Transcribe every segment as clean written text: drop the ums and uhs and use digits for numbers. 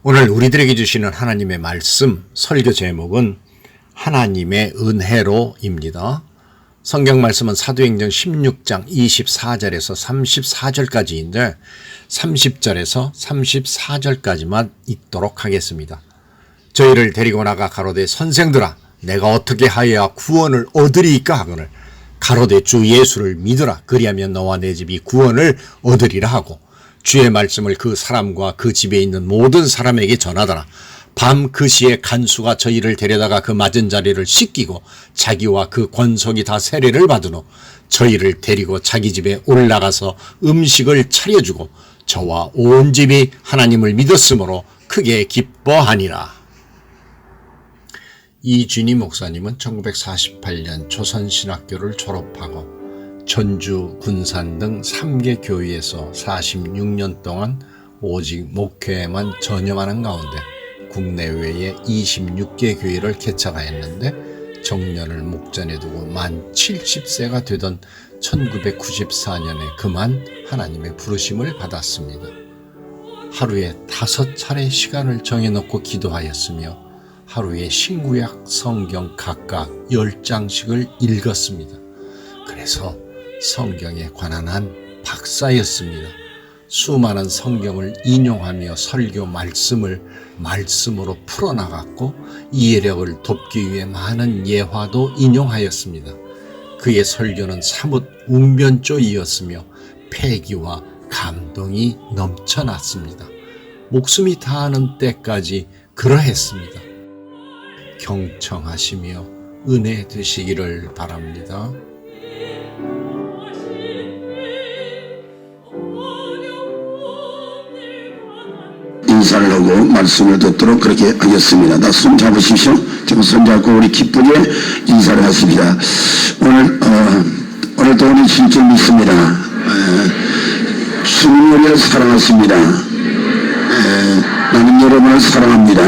오늘 우리들에게 주시는 하나님의 말씀 설교 제목은 하나님의 은혜로입니다. 성경 말씀은 사도행전 16장 24절에서 34절까지인데 30절에서 34절까지만 읽도록 하겠습니다. 저희를 데리고 나가 가로되 선생들아 내가 어떻게 하여야 구원을 얻으리이까 하거늘 가로되 주 예수를 믿으라 그리하면 너와 내 집이 구원을 얻으리라 하고 주의 말씀을 그 사람과 그 집에 있는 모든 사람에게 전하더라. 밤 그 시에 간수가 저희를 데려다가 그 맞은 자리를 씻기고 자기와 그 권속이 다 세례를 받은 후 저희를 데리고 자기 집에 올라가서 음식을 차려주고 저와 온 집이 하나님을 믿었으므로 크게 기뻐하니라. 이준희 목사님은 1948년 조선신학교를 졸업하고 전주, 군산 등 3개 교회에서 46년 동안 오직 목회에만 전념하는 가운데 국내외에 26개 교회를 개척하였는데 정년을 목전에 두고 만 70세가 되던 1994년에 그만 하나님의 부르심을 받았습니다. 하루에 5차례 시간을 정해놓고 기도하였으며 하루에 신구약 성경 각각 10장씩을 읽었습니다. 그래서 성경에 관한 한 박사였습니다. 수많은 성경을 인용하며 설교 말씀으로 풀어나갔고 이해력을 돕기 위해 많은 예화도 인용하였습니다. 그의 설교는 사뭇 웅변조이었으며 패기와 감동이 넘쳐났습니다. 목숨이 다하는 때까지 그러했습니다. 경청하시며 은혜 되시기를 바랍니다. 인사를 하고 말씀을 듣도록 그렇게 하겠습니다. 다 손 잡으십시오. 지금 손 잡고 우리 기쁘게 인사를 하십니다. 오늘도 우리 진짜 믿습니다. 주님 우리를 사랑하십니다. 나는 여러분을 사랑합니다.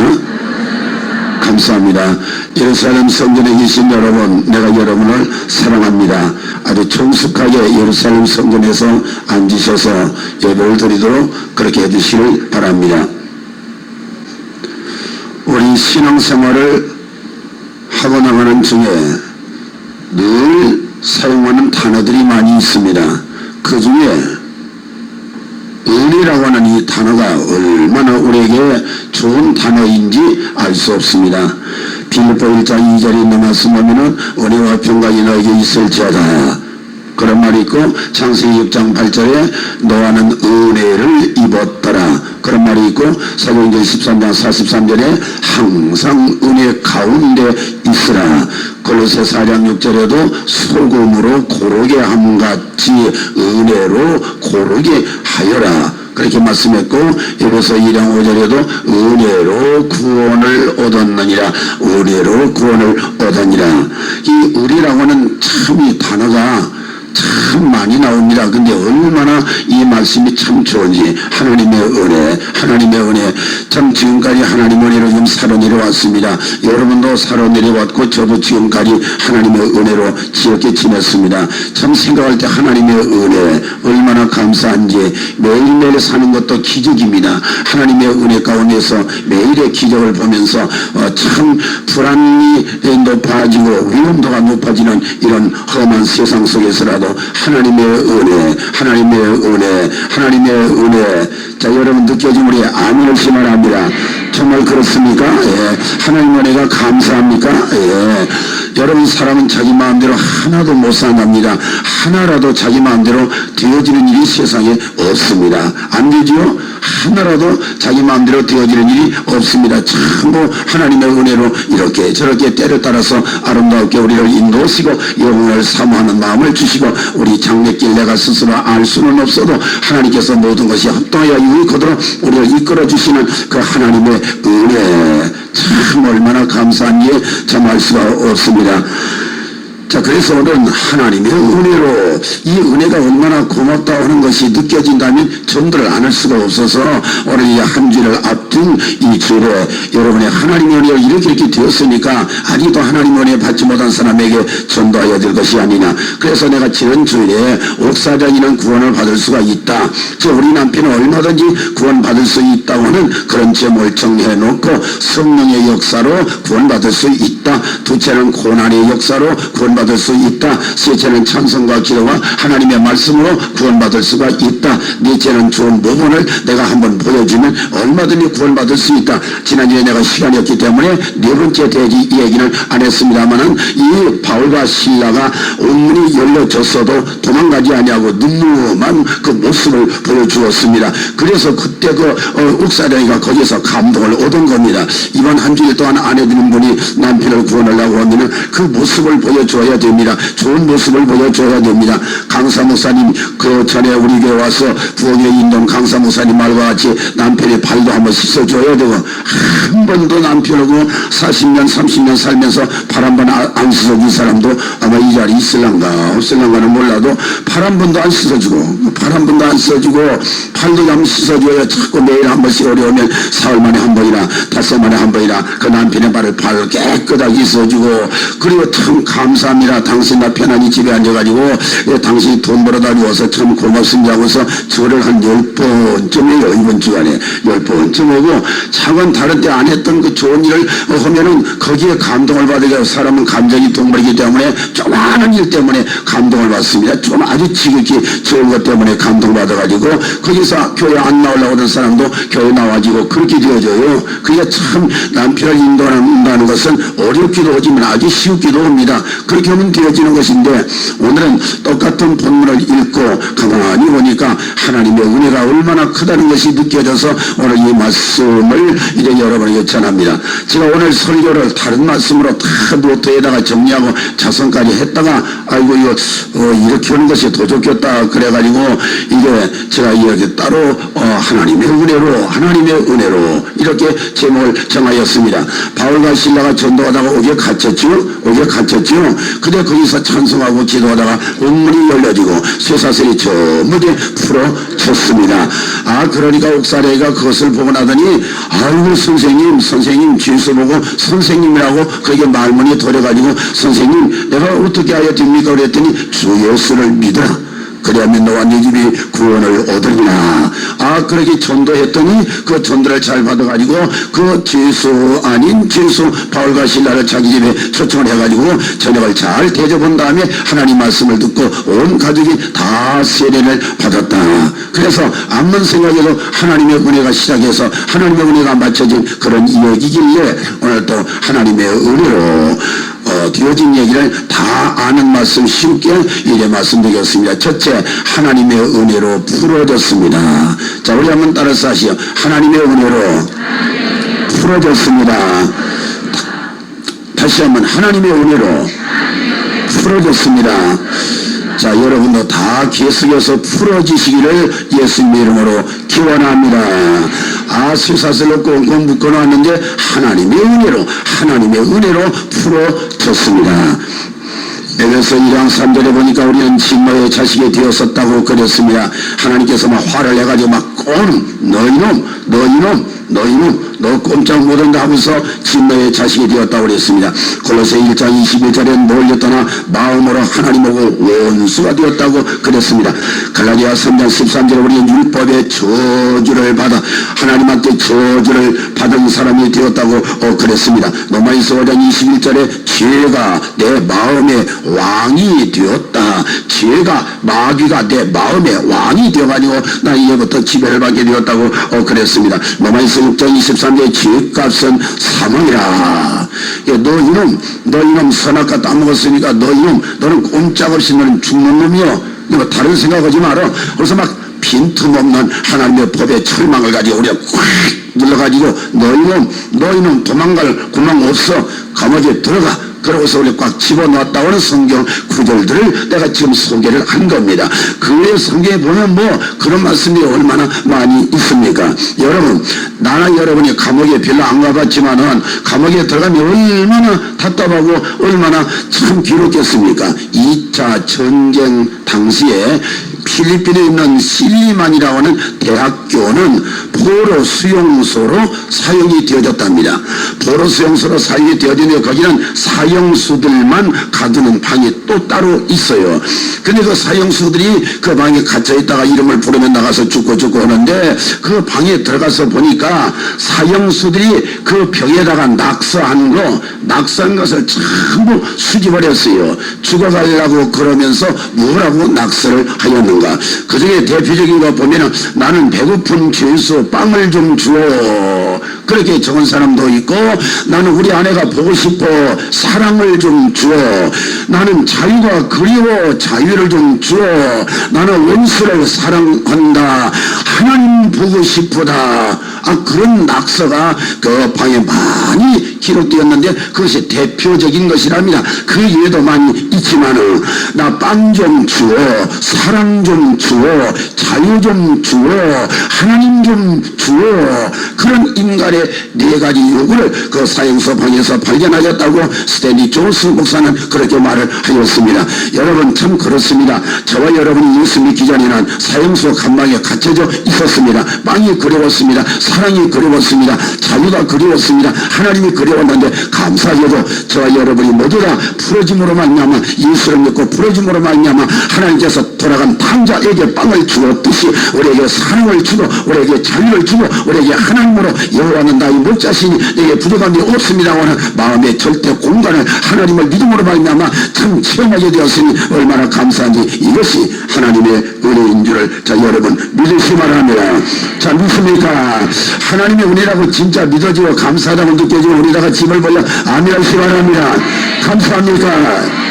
감사합니다. 예루살렘 성전에 계신 여러분, 내가 여러분을 사랑합니다. 아주 정숙하게 예루살렘 성전에서 앉으셔서 예배를 드리도록 그렇게 해주시길 바랍니다. 우리 신앙생활을 하고 나가는 중에 늘 사용하는 단어들이 많이 있습니다. 그 중에 은혜라고 하는 이 단어가 얼마나 우리에게 좋은 단어인지 알 수 없습니다. 빌립보 1장 2절에 있는 말씀 보면은 은혜와 평강이 너에게 있을지어다 그런 말이 있고 창세기 6장 8절에 너와는 은혜를 입었더라 그런 말이 있고 사도행전 13장 43절에 항상 은혜 가운데 있으라 골로새 4장 6절에도 소금으로 고르게 함같이 은혜로 고르게 하여라 그렇게 말씀했고 에베소 2장 5절에도 은혜로 구원을 얻었느니라 은혜로 구원을 얻었느니라 이 은혜라고는 참 이 단어가 참 많이 나옵니다. 근데 얼마나 이 말씀이 참 좋은지 하나님의 은혜 참 지금까지 하나님의 은혜로 지금 살아 내려왔습니다. 여러분도 살아 내려왔고 저도 지금까지 하나님의 은혜로 지겹게 지냈습니다. 참 생각할 때 하나님의 은혜 얼마나 감사한지 매일매일 사는 것도 기적입니다. 하나님의 은혜 가운데서 매일의 기적을 보면서 참 불안이 높아지고 위험도가 높아지는 이런 험한 세상 속에서라도 하나님의 은혜 자 여러분 느껴지면 우리 아멘을 시원합니다. 정말 그렇습니까? 예. 하나님의 은혜가 감사합니까? 예. 여러분 사람은 자기 마음대로 하나도 못 산답니다. 하나라도 자기 마음대로 되어지는 일이 세상에 없습니다. 안 되지요? 하나라도 자기 마음대로 되어지는 일이 없습니다. 전부 하나님의 은혜로 이렇게 저렇게 때를 따라서 아름답게 우리를 인도하시고 영혼을 사모하는 마음을 주시고 우리 장래길 내가 스스로 알 수는 없어도 하나님께서 모든 것이 합당하여 유익하도록 우리를 이끌어 주시는 그 하나님의 은혜 참 얼마나 감사한지 참 알 수가 없습니다. 자, 그래서 오늘은 하나님의 은혜로 이 은혜가 얼마나 고맙다 하는 것이 느껴진다면 전도를 안 할 수가 없어서 오늘 이 한 주를 앞둔 이 주일에 여러분의 하나님의 은혜가 이렇게 되었으니까 아직도 하나님의 은혜 받지 못한 사람에게 전도하여야 될 것이 아니냐. 그래서 내가 지난 주일에 옥사장이는 구원을 받을 수가 있다. 우리 남편은 얼마든지 구원받을 수 있다고 하는 그런 제목을 정리해 놓고 성령의 역사로 구원받을 수 있다. 둘째는 고난의 역사로 구원받을 수 있다. 셋째는 찬송과 기도와 하나님의 말씀으로 구원받을 수가 있다. 넷째는 좋은 모본을 내가 한번 보여주면 얼마든지 구원받을 수 있다. 지난주에 내가 시간이 없기 때문에 네 번째 대지 이 얘기는 안 했습니다만은 이 바울과 실라가 온문이 열려졌어도 도망가지 아니하고 눈물만 그 모습을 보여주었습니다. 그래서 그때 그 옥사장이가 거기서 감동을 얻은 겁니다. 이번 한 주일 동안 아내 되는 분이 남편을 구원하려고 하면 그 모습을 보여줘야 됩니다. 좋은 모습을 보여줘야 됩니다. 강사 목사님 그 전에 우리 교회 와서 부엌에 있는 강사 목사님 말과 같이 남편의 발도 한번 씻어줘야 되고 한 번도 남편하고 40년 30년 살면서 발 한 번 안 씻어준 사람도 아마 이 자리에 있을란가 없을란가는 몰라도 발 한 번도 안 씻어주고 발 한 번도 안 씻어주고 팔도 좀 씻어줘야 자꾸 매일 한 번씩 어려우면 사흘 만에 한 번이나 닷새 만에 한 번이나 그 남편의 발을 깨끗하게 씻어주고 그리고 참 감사합니다. 당신 나 편안히 집에 앉아가지고 당신이 돈 벌어다 주어서 참 고맙습니다 하고서 저를 한 10번쯤에요. 이번 주간에 10번쯤 오고 작은 다른 때 안 했던 그 좋은 일을 하면은 거기에 감동을 받으려 사람은 감정이 동물이기 때문에 조그마한 일 때문에 감동을 받습니다. 좀 아주 지극히 좋은 것 때문에 감동받아가지고 거기서 교회 안 나오려고 하는 사람도 교회 나와지고 그렇게 되어져요. 그게 참 남편을 인도한다는 것은 어렵기도 하지만 아주 쉽기도 합니다. 그렇게 하면 되어지는 것인데 오늘은 똑같은 본문을 읽고 가만히 보니까 하나님의 은혜가 얼마나 크다는 것이 느껴져서 오늘 이 말씀을 이제 여러분에게 전합니다. 제가 오늘 설교를 다른 말씀으로 다 노트에다가 정리하고 자성까지 했다가 아이고 이거 이렇게 하는 것이 더 좋겠다 그래가지고 이게 제가 이렇게 따로 하나님의 은혜로 이렇게 제목을 정하였습니다. 바울과 실라가 전도하다가 옥에 갇혔죠. 근데 거기서 찬송하고 기도하다가 옥문이 열려지고 쇠사슬이 전부 다 풀어졌습니다. 그러니까 옥사리가 그것을 보고 나더니 아이고 선생님 주소 보고 선생님이라고 거기에 말문이 돌아가지고 선생님 내가 어떻게 하여 됩니까 그랬더니 주 예수를 믿어라. 그래야면 너와 네 집이 구원을 얻으리라. 그렇게 전도했더니 그 전도를 잘 받아가지고 그 죄수 아닌 죄수 바울과 실라를 자기 집에 초청을 해가지고 저녁을 잘 대접한 다음에 하나님 말씀을 듣고 온 가족이 다 세례를 받았다. 그래서 아무런 생각에도 하나님의 은혜가 시작해서 하나님의 은혜가 맞춰진 그런 이야기길래 오늘 또 하나님의 은혜로 되어진 얘기를 다 아는 말씀 쉽게 이래 말씀드리겠습니다. 첫째, 하나님의 은혜로 풀어졌습니다. 자, 우리 한번 따라서 하시죠. 하나님의 은혜로 풀어졌습니다. 다시 한번 하나님의 은혜로 풀어졌습니다. 자, 여러분도 다 계속해서 풀어지시기를 예수님의 이름으로 기원합니다. 쇠사슬로 꽁꽁 묶어놨는데 하나님의 은혜로 풀어졌습니다. 에베소 1장 3절에 보니까 우리는 진노의 자식이 되었었다고 그랬습니다. 하나님께서 막 화를 내가지고 막 너희놈 너 꼼짝 못한다 하면서 진노의 자식이 되었다고 그랬습니다. 골로새 1장 21절에 멀리 떠나 마음으로 하나님하고 원수가 되었다고 그랬습니다. 갈라디아 3장 13절에 우리는 율법의 저주를 받아 하나님한테 저주를 받은 사람이 되었다고 그랬습니다. 로마서 5장 21절에 죄가 내 마음의 왕이 되었다. 죄가 마귀가 내 마음의 왕이 되어가지고 나 이제부터 지배를 받게 되었다고 그랬습니다. 로마서 6장 23절에 죄값은 사망이라. 너희놈 선악과 따먹었으니까 너는 꼼짝없이 너는 죽는 놈이요. 너 다른 생각하지 마라. 그래서 막 빈틈없는 하나님의 법의 철망을 가지고 우리가 꽉 눌러가지고 너희놈 도망갈 구멍 없어. 감옥에 들어가. 그러고서 우리 꽉 집어넣었다고 하는 성경 구절들을 내가 지금 소개를 한 겁니다. 그 외에 성경에 보면 뭐 그런 말씀이 얼마나 많이 있습니까? 여러분, 나나 여러분이 감옥에 별로 안 가봤지만은 감옥에 들어가면 얼마나 답답하고 얼마나 참 괴롭겠습니까? 2차 전쟁 당시에 필리핀에 있는 실리만이라고 하는 대학교는 포로 수용소로 사용이 되어졌답니다. 포로 수용소로 사용이 되어지는데 거기는 사형수들만 가두는 방이 또 따로 있어요. 근데 그 사형수들이 그 방에 갇혀 있다가 이름을 부르면 나가서 죽고 하는데 그 방에 들어가서 보니까 사형수들이 그 벽에다가 낙서한 것을 전부 수집버렸어요. 죽어가려고 그러면서 뭐라고 낙서를 하였는가. 그 중에 대표적인 거 보면은 나는 배고픈 죄수 빵을 좀 주어, 그렇게 적은 사람도 있고, 나는 우리 아내가 보고 싶어 사랑을 좀 주어, 나는 자유가 그리워 자유를 좀 주어, 나는 원수를 사랑한다, 하나님 보고 싶다. 그런 낙서가 그 방에 많이 기록되었는데 그것이 대표적인 것이랍니다. 그 외에도 많이 있지만은 나 빵 좀 주어, 사랑 좀 주어, 자유 좀 주어, 하나님 좀 주어, 그런 인간의 4가지 요구를 그 사형소 방에서 발견하였다고 스탠리 존스 목사는 그렇게 말을 하였습니다. 여러분, 참 그렇습니다. 저와 여러분이 예수 믿기 전에는 사형소 감방에 갇혀져 있었습니다. 빵이 그리웠습니다. 사랑이 그리웠습니다. 자유가 그리웠습니다. 하나님이 그리웠는데 감사하게도 저와 여러분이 모두 다 풀어짐으로 말미암아, 예수를 믿고 풀어짐으로 말미암아 하나님께서 돌아간 탕자에게 빵을 주었듯이 우리에게 사랑을 주고 우리에게 자유를 주고 우리에게 하나님으로 여호와는 나의 목자시니 내게 부족함이 없습니다 하는 마음의 절대 공간을 하나님을 믿음으로 말미암아 참 체험하게 되었으니 얼마나 감사한지, 이것이 하나님의 은혜인 줄을 자 여러분 믿으시기 바랍니다. 자, 믿습니까? 하나님의 은혜라고 진짜 믿어지고 감사하다고 느껴지고 우리다가 짐을 벌려 아멘 하시기 바랍니다. 감사합니까?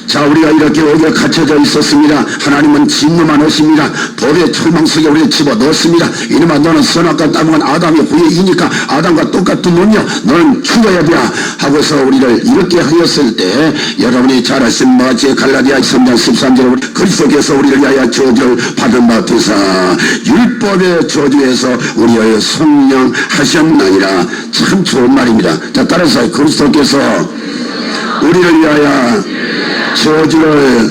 자, 우리가 이렇게 여기에 갇혀져 있었습니다. 하나님은 진노만 하십니다. 법의 철망 속에 우리를 집어넣었습니다. 이놈아, 너는 선악과 따먹은 아담의 후예이니까 아담과 똑같은 놈이여, 너는 죽어야 돼 하고서 우리를 이렇게 하였을 때, 여러분이 잘 아시는 바와 같이 갈라디아 3장 13절에 그리스도께서 우리를 위하여 저주를 받은 바 되사 율법의 저주에서 우리의 속량하셨나니라. 참 좋은 말입니다. 자, 따라서 그리스도께서 우리를 위하여 저주를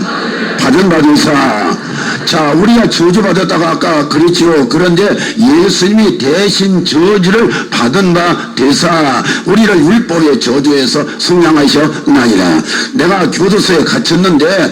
받은 바 되사. 자, 우리가 저주받았다가 아까 그랬지요. 그런데 예수님이 대신 저주를 받은 바 되사 우리를 율법의 저주에서 속량하셨나이다. 내가 교도소에 갇혔는데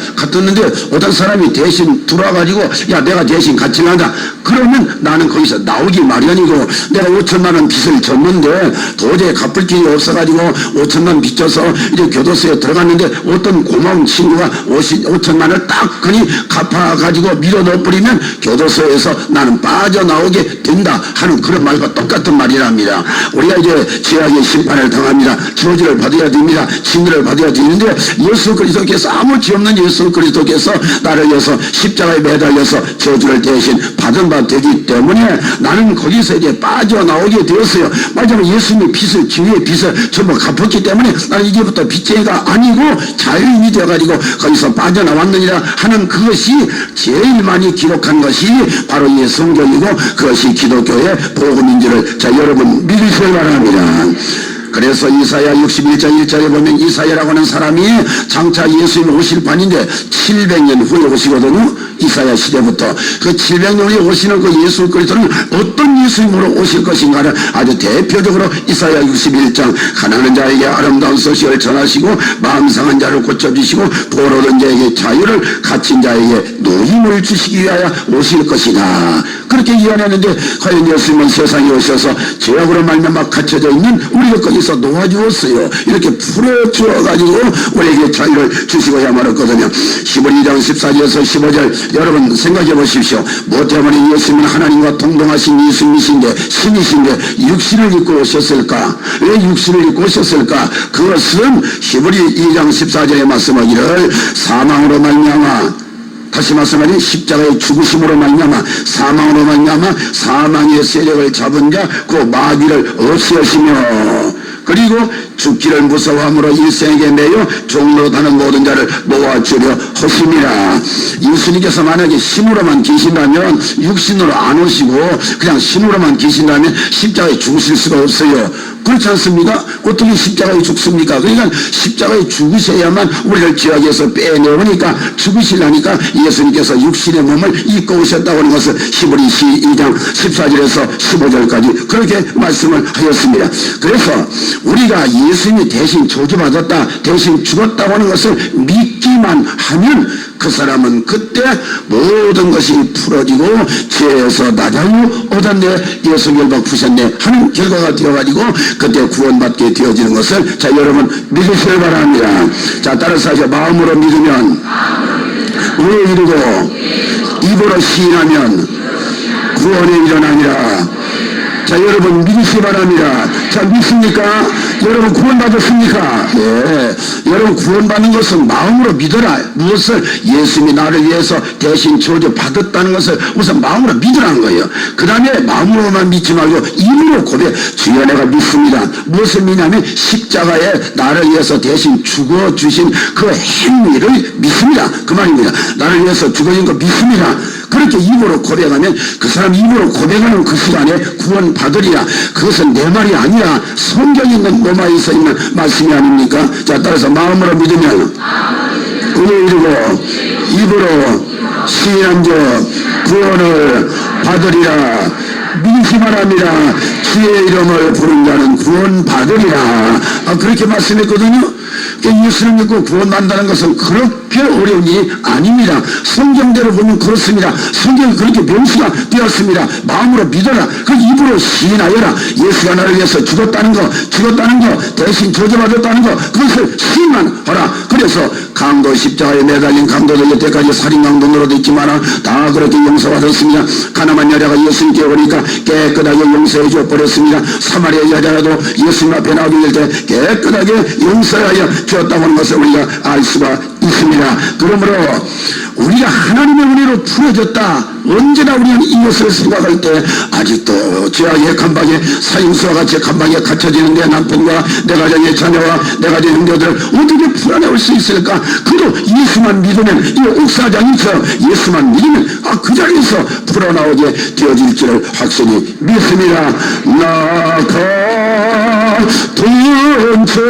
어떤 사람이 대신 들어와가지고 야, 내가 대신 갇힐란다. 그러면 나는 거기서 나오기 마련이고, 내가 5천만 원 빚을 졌는데 도저히 갚을 길이 없어가지고 5천만 원 빚져서 이제 교도소에 들어갔는데 어떤 고마운 친구가 5천만 원을 딱 그니 갚아가지고 밀어넣어버리면 교도소에서 나는 빠져나오게 된다 하는 그런 말과 똑같은 말이랍니다. 우리가 이제 죄악의 심판을 당합니다. 저주를 받아야 됩니다. 진노를 받아야 되는데 예수 그리스도께서, 아무 죄 없는 예수 그리스도께서 나를 위해서 십자가에 매달려서 저주를 대신 받은 바 되기 때문에 나는 거기서 이제 빠져나오게 되었어요. 마지막에 예수님의 빚을, 죄의 빚을 전부 갚았기 때문에 나는 이제부터 빚쟁이가 아니고 자유인이 되어가지고 거기서 빠져나왔느니라 하는 그것이 제일 많이 기록한 것이 바로 이 성경이고, 그것이 기독교의 복음인 줄을 자 여러분 믿으시기 바랍니다. 그래서 이사야 61장 1절에 보면 이사야라고 하는 사람이 장차 예수님 오실 판인데 700년 후에 오시거든요. 이사야 시대부터 그 700년 후에 오시는 그 예수 그리스도는 어떤 예수님으로 오실 것인가를 아주 대표적으로 이사야 61장 가난한 자에게 아름다운 소식을 전하시고 마음 상한 자를 고쳐주시고 포로된 자에게 자유를, 갇힌 자에게 노임을 주시기 위하여 오실 것이다. 그렇게 예언했는데 과연 예수님은 세상에 오셔서 죄악으로 말미암아 갇혀져 있는 우리를 거기서 놓아주었어요. 이렇게 풀어주어가지고 우리에게 자유를 주시고야 말았거든요. 12장 14절에서 15절 여러분 생각해 보십시오. 뭐 때문에 예수님은 하나님과 동등하신 예수님이신데 신이신데 육신을 입고 오셨을까? 왜 육신을 입고 오셨을까? 그것은 히브리 2장 14절에 말씀하기를 사망으로 말미암아, 다시 말씀하니 십자가의 죽으심으로 말미암아, 사망으로 말미암아 사망의 세력을 잡은 자 그 마귀를 없애시며, 그리고 죽기를 무서워함으로 일생에게 매여 종로 다는 모든 자를 모아주려 하심이라. 예수님께서 만약에 신으로만 계신다면 육신으로 안 오시고 그냥 신으로만 계신다면 십자가에 죽으실 수가 없어요. 그렇지 않습니까? 어떻게 십자가에 죽습니까? 그러니까 십자가에 죽으셔야만 우리를 죄악에서 빼내오니까 죽으시려니까 예수님께서 육신의 몸을 입고 오셨다고 하는 것을 히브리 2장 14절에서 15절까지 그렇게 말씀을 하였습니다. 그래서 우리가 예수님이 대신 저주받았다, 대신 죽었다고 하는 것을 믿기만 하면 그 사람은 그때 모든 것이 풀어지고 죄에서 나자유 얻었네, 예수 결박 푸셨네 하는 결과가 되어가지고 그때 구원받게 되어지는 것을 자 여러분 믿으시길 바랍니다. 자 따라서 하셔. 마음으로 믿으면 의에 이르고 입으로 시인하면 구원에 일어나니라. 자 여러분 믿으시기 바랍니다. 자 믿습니까? 여러분 구원받았습니까? 예. 여러분 구원받는 것은 마음으로 믿어라. 무엇을? 예수님이 나를 위해서 대신 저주 받았다는 것을 우선 마음으로 믿으라는 거예요. 그 다음에 마음으로만 믿지 말고 입으로 고백. 주여 내가 믿습니다. 무엇을 믿냐면 십자가에 나를 위해서 대신 죽어주신 그 행위를 믿습니다. 그 말입니다. 나를 위해서 죽어진 거 믿습니다. 그렇게 입으로 고백하면 그 사람 입으로 고백하는 그 시간에 구원 받으리라. 그것은 내 말이 아니라 성경에 있는 로마에서 있는 말씀이 아닙니까? 자 따라서 마음으로 믿으면 의에 이르고 입으로 시인한 자 구원을 받으리라. 믿으시 바랍니다. 주의 이름을 부른 자는 구원 받으리라. 그렇게 말씀했거든요. 예수를 믿고 구원받는다는 것은 그렇게 어려운 일이 아닙니다. 성경대로 보면 그렇습니다. 성경이 그렇게 명시가 되었습니다. 마음으로 믿어라. 그 입으로 시인하여라. 예수가 나를 위해서 죽었다는 거 대신 저주받았다는 거 그것을 시인만 하라. 그래서 강도 십자가에 매달린 강도들 여태까지 살인 강도로도 있지만 다 그렇게 용서받았습니다. 가나만 여자가 예수님께 오니까 깨끗하게 용서해 줘 버렸습니다. 사마리아 여자라도 예수님 앞에 나오기 때 깨끗하게 용서하여 주었다고 하는 것을 우리가 알 수가 있습니다. 그러므로 우리가 하나님의 은혜로 풀어졌다. 언제나 우리는 이것을 생각할 때 아직도 죄악의 감방에 사형수와 같이 감방에 갇혀지는 내 남편과 내 가정의 자녀와 내 가정의 형제들을 어떻게 풀어내올 수 있을까? 그도 예수만 믿으면 이 옥사장이처럼 예수만 믿으면 그 자리에서 풀어나오게 되어질 줄을 확실히 믿습니다. 나 같은 죄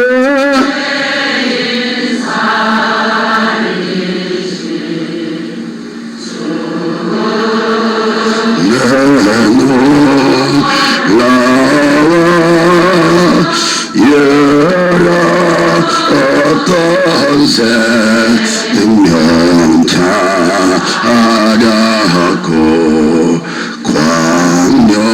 어떤 생명 차려고 광명으로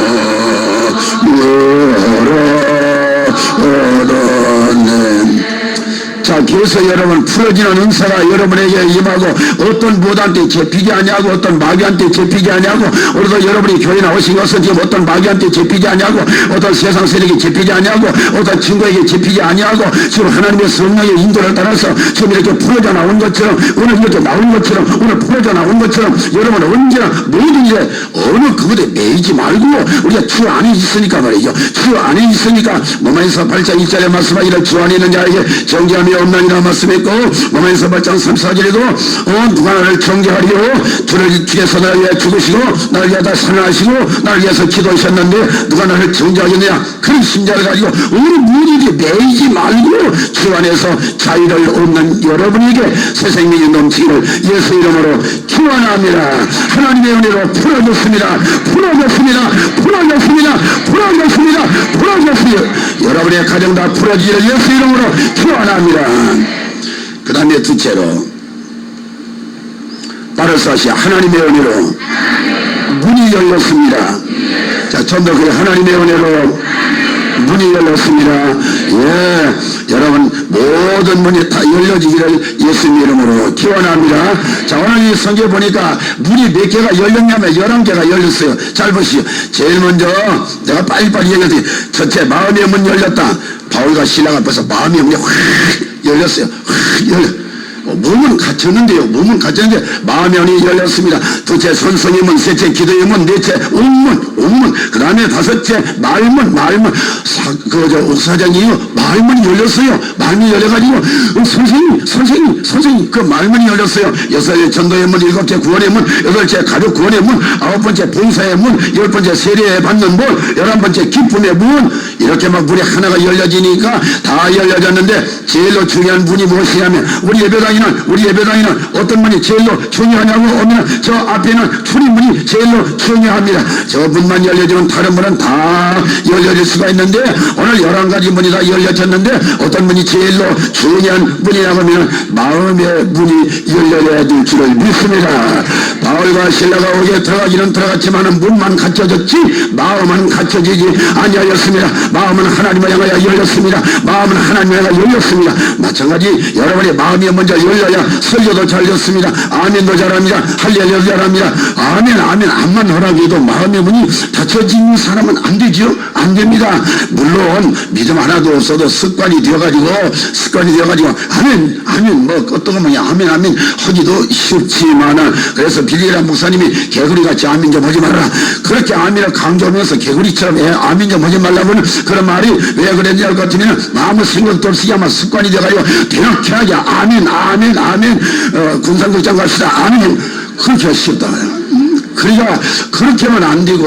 얻어낸. 자 그래서 여러분 풀어지는 은사가 여러분에게 임하고 어떤 무당한테 잡히지 아니하고 어떤 마귀한테 잡히지 아니하고 오늘도 여러분이 교회 나오신 것은 지금 어떤 마귀한테 잡히지 아니하고 어떤 세상 세력에 잡히지 아니하고 어떤 친구에게 잡히지 아니하고 지금 하나님의 성령의 인도를 따라서 지금 이렇게 풀어져 나온 것처럼 오늘 이렇게 나온 것처럼 오늘 풀어져 나온 것처럼 여러분은 언제나 모든 일에 어느 그것에 매이지 말고 우리가 주 안에 있으니까 말이죠. 주 안에 있으니까 로마서 8장 1절에 말씀하기를 주 안에 있는 자에게 정죄함이 없나니라 말씀했고 로마서 8장 34절에도 누가 나를 정죄하리요 주를 주께서 나를 위해 죽으시고 나를 위해 다 살아나시고 나를 위해서 기도하셨는데 누가 나를 정죄하겠느냐. 그런 심장을 가지고 우리 무리들이 매이지 말고 주 안에서 자유를 얻는 여러분에게 새 생명이 넘치기를 예수 이름으로 기원합니다. 하나님의 은혜로 풀어줬습니다. 여러분의 가정 다 풀어지기를 예수 이름으로 기원합니다. 그 다음에 둘째로 바르사시 하나님의 은혜로 문이 열렸습니다. 자, 전부 그 하나님의 은혜로 문이 열렸습니다. 예, 여러분 모든 문이 다 열려지기를 예수님 이름으로 기원합니다. 자, 오늘 이 성경에 보니까 문이 몇 개가 열렸냐면 11개가 열렸어요. 잘 보시죠. 제일 먼저 내가 빨리빨리 얘기했더니 첫째 마음의 문 열렸다. 바울과 신라가 벌써 마음의 문이 확 열렸어요. 확 열려. 몸은 갇혔는데요. 몸은 갇혔는데 마음의 문이 열렸습니다. 둘째 선성의 문, 셋째 기도의 문, 넷째 옥문, 그 다음에 다섯째 말문, 옥사장이요. 말문이 열렸어요. 말문이 열려가지고 선생님 그 말문이 열렸어요. 여섯째 전도의 문, 일곱째 구원의 문, 여덟째 가족 구원의 문, 아홉 번째 봉사의 문, 열 번째 세례 받는 문, 11번째 기쁨의 문. 이렇게 막 문이 하나가 열려지니까 다 열려졌는데 제일로 중요한 문이 무엇이냐면 우리 예배당에는 어떤 문이 제일로 중요하냐고 하면 저 앞에는 출입문이 제일로 중요합니다. 저 문만 열려지면 다른 문은 다 열려질 수가 있는데 오늘 11가지 문이 다 열려졌는데 어떤 문이 제일로 중요한 문이라고 하면 마음의 문이 열려야 될 줄을 믿습니다. 바울과 신라가 오게 들어가기는 들어갔지만 문만 갇혀졌지 마음은 갇혀지지 아니하였습니다. 마음은 하나님을 향하여 열렸습니다. 마음은 하나님을 향하여 열렸습니다. 마찬가지 여러분의 마음이 먼저 열려야 설교도 잘 됐습니다. 아멘도 잘합니다. 할렐루야도 잘합니다. 아멘 암만 허락해도 마음의 문이 닫혀진 사람은 안 되죠. 안 됩니다. 물론 믿음 하나도 없어도 습관이 되어가지고 아멘 뭐 어떤 거 뭐냐 아멘 하기도 쉽지만은 그래서 빌리라 목사님이 개구리같이 아멘 좀 하지 말라 그렇게 아멘을 강조하면서 개구리처럼 아멘 좀 하지 말라고는 그런 말이 왜 그랬냐 할 것 같으면 아무 생각도 없이 아마 습관이 돼가지고 대놓게 아멘 군산극장 갑시다 아멘 그렇게 쉽다. 그러니까 그렇게만 안 되고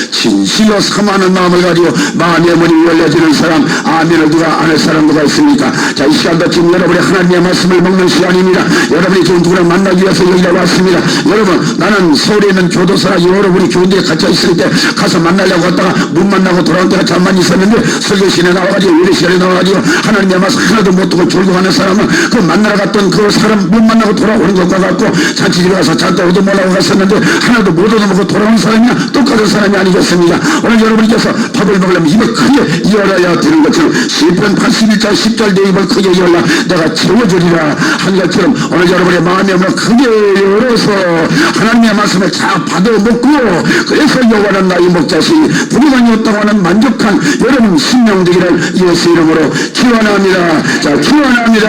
진실로 사모하는 마음을 가지고 마음의 문이 열려지는 사람 아멘을 누가 안 할 사람 누가 있습니까? 자, 이 시간도 지금 여러분이 하나님의 말씀을 먹는 시간입니다. 여러분이 지금 누구를 만나기 위해서 여기다 왔습니다. 여러분 나는 서울에 있는 교도소나 여러분이 교인들에 갇혀 있을 때 가서 만나려고 갔다가 못 만나고 돌아올 때가 잠만 있었는데 설교실에 나와가지고 예배 시간에 나와가지고 하나님의 말씀 하나도 못 듣고 졸고 가는 사람은 그 만나러 갔던 그 사람 못 만나고 돌아오는 것과 같고 잔치집에 가서 잠깐 얻어먹으려고 갔었는데 하나도 못 얻어먹고 돌아오는 사람이나 똑같은 사람이 아니겠습니까? 오늘 여러분께서 밥을 먹으려면 입을 크게 열어야 되는 것처럼 시편 81장 10절 내 입을 크게 열라 내가 채워주리라 한 것처럼 오늘 여러분의 마음의 문을 크게 열어서 하나님의 말씀을 잘 받아먹고 그래서 여호와는 나의 목자시 부족함이 없다고 하는 만족한 여러분 신령 되기를 예수 이름으로 기원합니다. 자, 기원합니다.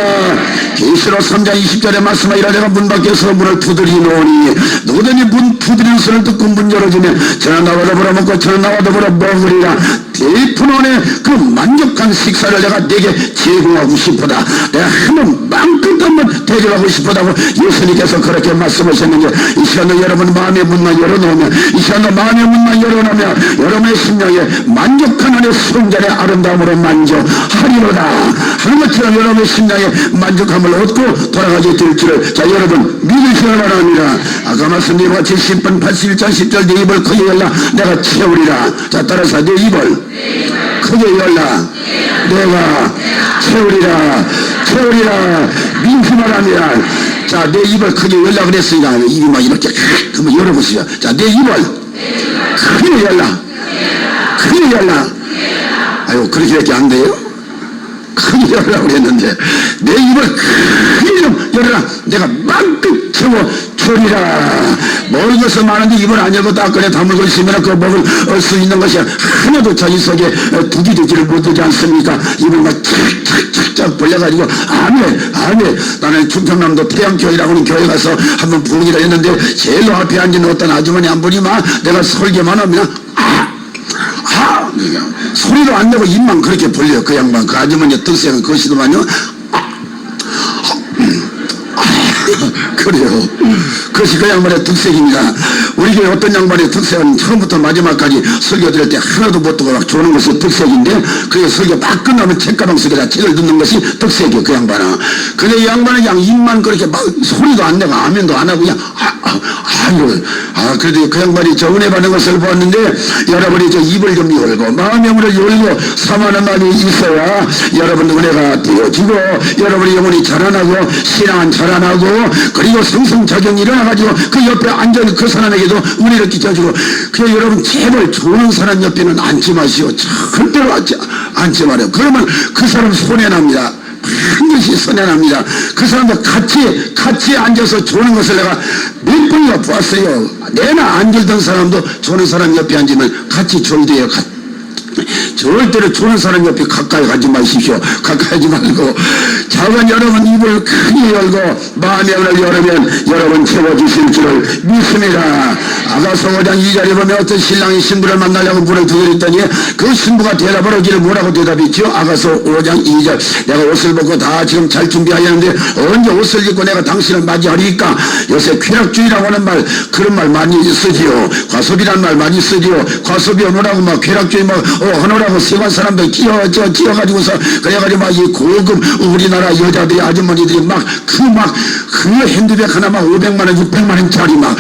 계시록 3장 20절의 말씀에 이라 내가 문 밖에서 문을 두드리노니 누구든지 문 두드리는 소리를 듣고 문 열어주면 저는 나와 더불어 먹고 저는 나와 더불어 먹으리라. 대fun원의 그 만족한 식사를 내가 내게 제공하고 싶어다. 내가 한번 마음껏 한번 대접하고 싶어다고 예수님께서 그렇게 말씀하셨는데 이 시간도 여러분 마음의 문만 열어놓으면 이 시간도 마음의 문만 열어놓으면 여러분의 심령에 만족한 안에 성전의 아름다움으로 만족하리로다 하는 것처럼 여러분의 심령에 만족함을 얻고 돌아가게 될 줄을 자 여러분 믿으시기 바랍니다. 아까 말씀드린 같이 10분 81장 10절 내 입을 크게 열라 내가 채우리라. 자 따라서 내 입을 크게 열라 내가 채우리라 민심하랍니다. 자 내 입을 크게 열라 그랬으니까 입이 막 이렇게 한번 열어보시죠. 자 내 입을 크게 열라 아유 그렇게밖에 안 돼요? 크게 열라고 그랬는데 내 입을 크게 좀 열어라 내가 마음껏 채워주리라. 먹을 것은 많은데 입을 안 열고 따끈에 다물고 있으면 그 먹을 수 있는 것이 하나도 자기 속에 둑이 되지를 못하지 않습니까? 입을 막 착착착착 벌려가지고 아멘 나는 충청남도 태양교회라고 하는 교회 가서 한번 부흥이라 했는데 제일 앞에 앉은 어떤 아주머니 한 분이 막 내가 설교만 하면 소리도 안 내고 입만 그렇게 벌려요. 그 양반 그 아주머니의 특색은 그것이더만요. 그래요. 그것이 그 양반의 특색입니다. 우리 교회 어떤 양반의 특색은 처음부터 마지막까지 설교 드릴 때 하나도 못 듣고 막 조는 것이 특색인데 그게 설교 막 끝나면 책가방 속에다 책을 넣는 것이 특색이에요. 그 양반은. 근데 이 양반은 그냥 입만 그렇게 막 소리도 안 내고 아멘도 안 하고 그냥 그래도 그 양반이 저 은혜 받는 것을 보았는데 여러분이 저 입을 좀 열고 마음의 문을 열고 사모하는 마음이 있어야 여러분 은혜가 되어지고 여러분의 영혼이 자라나고 신앙은 자라나고 그리고 성성작용이 일어나가지고 그 옆에 앉아있는 그 사람에게도 은혜를 끼쳐주고 그래서 여러분 제발 좋은 사람 옆에는 앉지 마시오. 절대로 앉지 말아요. 그러면 그 사람 손해납니다. 반드시 손해납니다. 그 사람도 같이 앉아서 조는 것을 내가 몇 번이나 보았어요. 내나 앉을던 사람도 조는 사람 옆에 앉으면 같이 졸대요. 절대로 주는 사람 옆에 가까이 가지 마십시오. 가까이 하지 말고 작은 여러분 입을 크게 열고 마음의 문을 열으면 여러분 채워주실 줄을 믿습니다. 아가서 5장 2절에 보면 어떤 신랑이 신부를 만나려고 문을 두드렸더니 그 신부가 대답을 하기를 뭐라고 대답했죠? 아가서 5장 2절 내가 옷을 벗고 다 지금 잘 준비하였는데 언제 옷을 입고 내가 당신을 맞이하리까? 요새 쾌락주의라고 하는 말 그런 말 많이 쓰지요. 과소비란 말 많이 쓰지요. 과소비 하느라고 막 쾌락주의 막 하느라고 세관 사람들 끼어가지고서 그래가지고 막 이 고급 우리나라 여자들이 아주머니들이 막 그 핸드백 하나 막 500만원 600만원짜리 막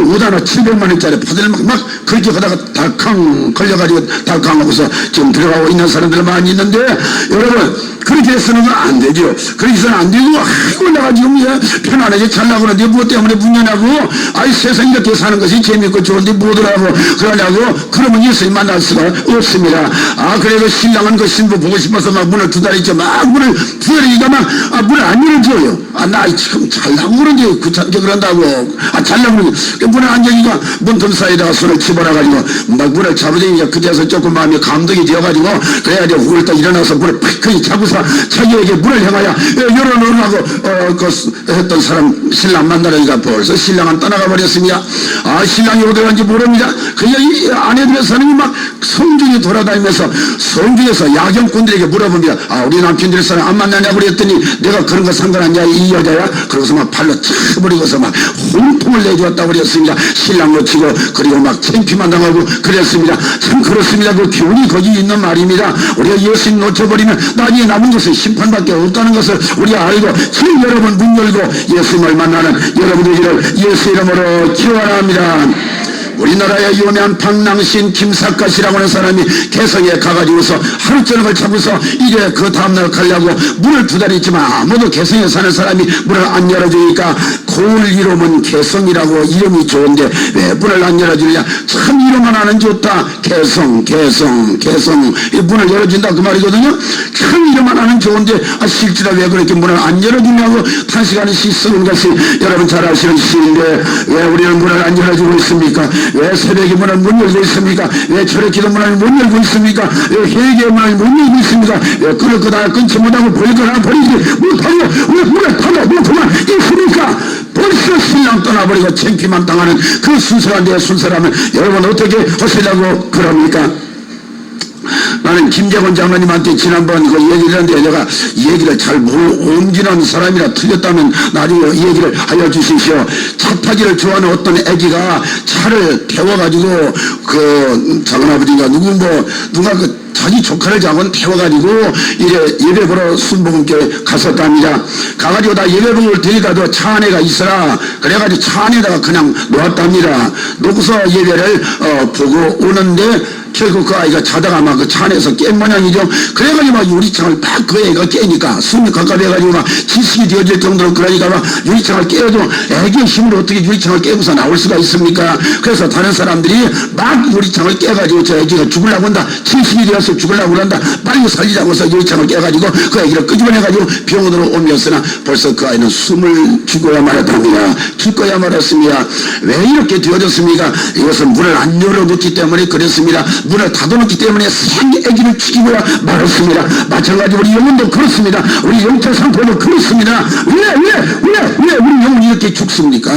옷 하나 700만원짜리 파들 막 그렇게 하다가 달캉 걸려가지고 달캉하고서 지금 들어가고 있는 사람들 많이 있는데 여러분 그렇게 해서는 안 되죠. 그렇게 해서는 안 되고 아이고 내가 지금 편안하게 잘나고 그러는데 뭐 때문에 문제냐고 아이 세상 이렇게 사는 것이 재밌고 좋은데 뭐더라고 그러냐고 그러면 예수님 만날 수가 없습니다. 아 그래도 신랑은 그 신부 보고 싶어서 막 문을 두드리죠. 막 문을 두드리니까 막 문을 안 열어줘요. 아 나 지금 잘나고 그러는데 귀찮게 그런다고 잘나고 그러는데 문을 안 열니까 문틈 사이에다가 손을 집어넣어가지고 막 문을 잡으니까 그때서 조금 마음이 감동이 되어가지고 그래가지고 훌떡 일어나서 문을 팍 잡고서 자기에게 문을 향하여 열어놓으라고 했던 사람 신랑 만나려니까 벌써 신랑은 떠나가 버렸습니다. 아 신랑이 어디 간지 모릅니다. 그냥 이 아내들에서는 막 성중에 돌아다니면서 성중에서 야경꾼들에게 물어봅니다. 아 우리 남편들에서는 안 만나냐고 그랬더니 내가 그런 거 상관없냐 이 여자야? 그러고서 막 발로 차버리고서 막 혼통을 내주었다고 그랬습니다. 신랑 놓치고 그리고 막 창피만 당하고 그랬습니다. 참 그렇습니다. 그 교훈이 거기 있는 말입니다. 우리가 예수님 놓쳐버리면 나중에 남은 것은 심판밖에 없다는 것을 우리가 알고 지금 여러분 문 열고 예수님을 만나는 여러분들을 예수 이름으로 기원합니다. 우리나라의 유명한 방랑신 김삿갓이라고 하는 사람이 개성에 가가지고서 하루 저녁을 잡고서 이제 그 다음날 가려고 문을 두드렸지만 아무도 개성에 사는 사람이 문을 안 열어주니까 고을 이름은 개성이라고 이름이 좋은데 왜 문을 안 열어주느냐? 참 이름 하나는 좋다. 개성 이 문을 열어준다 그 말이거든요. 참 이름 하나는 좋은데 실제로 왜 그렇게 문을 안 열어주냐고 탄식하는 시 쓰는 것이 여러분 잘 아시는 시인데 왜 우리는 문을 안 열어주고 있습니까? 왜 새벽에 문을 못 열고 있습니까? 왜 철의 기도 문을 못 열고 있습니까? 왜 회개의 문을 못 열고 있습니까? 왜 그럴 거다 끊지 못하고 버릴 거나 버리지 못하고 왜 문을 닫아 놓고만 있습니까? 벌써 신랑 떠나버리고 창피만 당하는 그 순수한 내 순수라면 여러분 어떻게 하시려고 그럽니까? 나는 김재건 장로님한테 지난번 그 얘기를 했는데 내가 이 얘기를 잘 옮기는 사람이라 틀렸다면 나중에 이 얘기를 알려주십시오. 차 타기를 좋아하는 어떤 애기가 차를 태워가지고 그 작은아버지가 누가 그 자기 조카를 잡은 태워가지고 이래 예배 보러 순복음교회 갔었답니다. 가가지고 다 예배 보러 데려가도 차 안에가 있어라 그래가지고 차 안에다가 그냥 놓았답니다. 놓고서 예배를 보고 오는데 결국 그 아이가 자다가 막 그 차 안에서 깬 모양이죠. 그래가지고 막 유리창을 딱 그 애가 깨니까 숨이 가까워해가지고 막 지식이 되어질 정도로 그러니까 막 유리창을 깨어도 애기의 힘으로 어떻게 유리창을 깨고서 나올 수가 있습니까? 그래서 다른 사람들이 막 유리창을 깨가지고 저 애기가 죽으려고 한다. 70이 되어서 죽으려고 한다. 빨리 살리자고 해서 유리창을 깨가지고 그 애기를 끄집어내가지고 병원으로 옮겼으나 벌써 그 아이는 숨을 죽어야 말았답니다. 죽어야 말았습니다. 왜 이렇게 되어졌습니까? 이것은 문을 안 열어놓기 때문에 그랬습니다. 문을 닫아놓기 때문에 생애기를 죽이고야 말았습니다. 마찬가지로 우리 영혼도 그렇습니다. 우리 영적 상태도 그렇습니다. 왜 우리 영혼이 이렇게 죽습니까?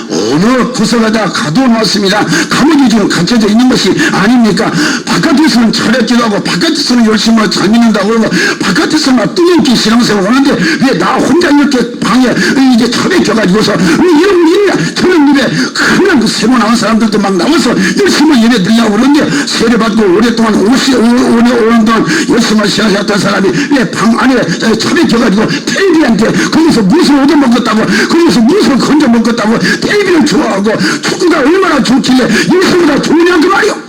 어느 구석에다 가둬놨습니다. 감옥이 지금 갇혀져 있는 것이 아닙니까? 바깥에서는 잘했기도 하고 바깥에서는 열심히 잘 믿는다고 그러고 바깥에서는 뜨겁게 신앙생활 하는데 왜 나 혼자 이렇게 방에 이제 처박혀가지고서 왜 이런 일이야? 저런 일에 그냥 그 새로 나온 사람들도 막 나와서 열심히 예배 드리려고 그러는데 세례받고 오랫동안 5년 동안 열심히 신앙했던 사람이 왜 방 안에 처박혀가지고 텔레비한테 거기서 무엇을 얻어먹었다고 거기서 무엇을 건져먹었다고 텔레비를 좋아하고 축구가 얼마나 좋길래 예수보다 좋으냐 그 말이요.